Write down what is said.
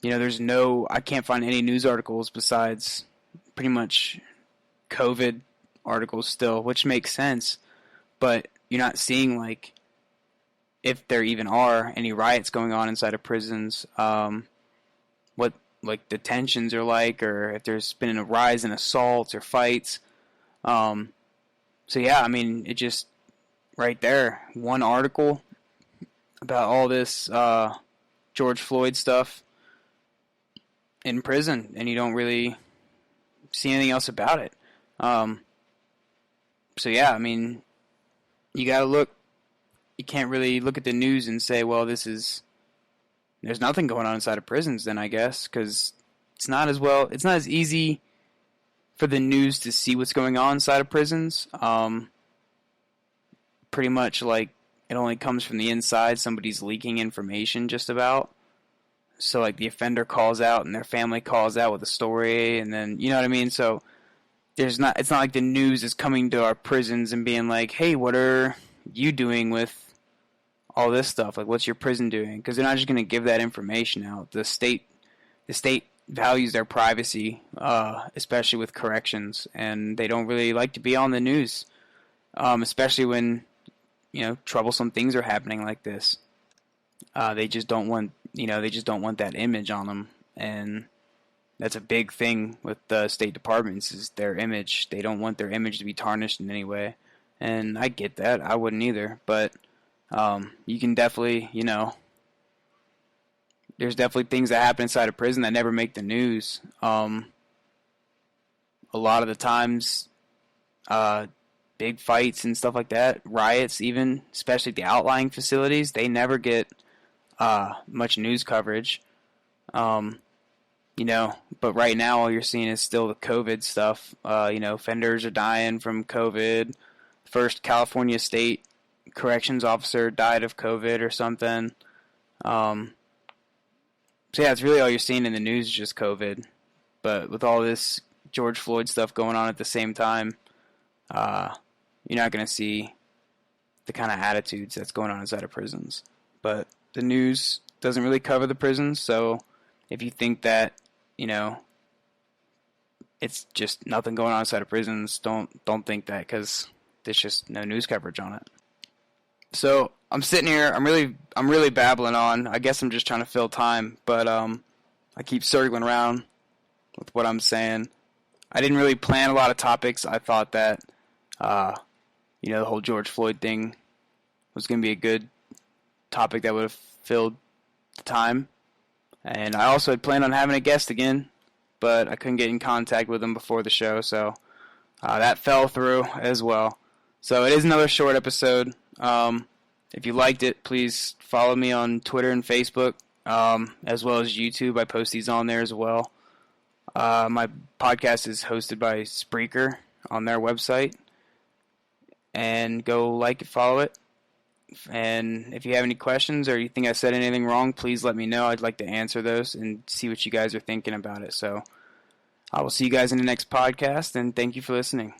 I can't find any news articles besides pretty much COVID articles still, which makes sense. But you're not seeing, like, if there even are any riots going on inside of prisons, what, like, the tensions are like, or if there's been a rise in assaults or fights. So yeah, I mean, it just, right there, one article about all this George Floyd stuff in prison, and you don't really see anything else about it. So yeah, I mean, you gotta look. You can't really look at the news and say, well, there's nothing going on inside of prisons then, I guess, because it's not as easy for the news to see what's going on inside of prisons. Pretty much, like, it only comes from the inside. Somebody's leaking information just about. So, like, the offender calls out and their family calls out with a story, and then, you know what I mean? So, it's not like the news is coming to our prisons and being like, hey, what are you doing with all this stuff? Like, what's your prison doing? Because they're not just going to give that information out. The state values their privacy, especially with corrections, and they don't really like to be on the news, especially when, troublesome things are happening like this. They just don't want that image on them, and that's a big thing with the State Departments, is their image. They don't want their image to be tarnished in any way, and I get that. I wouldn't either, but you can definitely, there's definitely things that happen inside of prison that never make the news. A lot of the times, big fights and stuff like that, riots even, especially at the outlying facilities, they never get much news coverage. But right now all you're seeing is still the COVID stuff. Offenders are dying from COVID. First California State corrections officer died of COVID or something. So yeah, it's really all you're seeing in the news is just COVID. But with all this George Floyd stuff going on at the same time, you're not going to see the kind of attitudes that's going on inside of prisons. But the news doesn't really cover the prisons, so if you think that, it's just nothing going on inside of prisons, don't think that, because there's just no news coverage on it. So I'm sitting here, I'm really babbling on. I guess I'm just trying to fill time, but I keep circling around with what I'm saying. I didn't really plan a lot of topics. I thought that the whole George Floyd thing was going to be a good topic that would have filled the time. And I also had planned on having a guest again, but I couldn't get in contact with him before the show, so that fell through as well. So it is another short episode. If you liked it, please follow me on Twitter and Facebook, as well as YouTube. I post these on there as well. My podcast is hosted by Spreaker on their website. And go like it, follow it. And if you have any questions or you think I said anything wrong, please let me know. I'd like to answer those and see what you guys are thinking about it. So I will see you guys in the next podcast, and thank you for listening.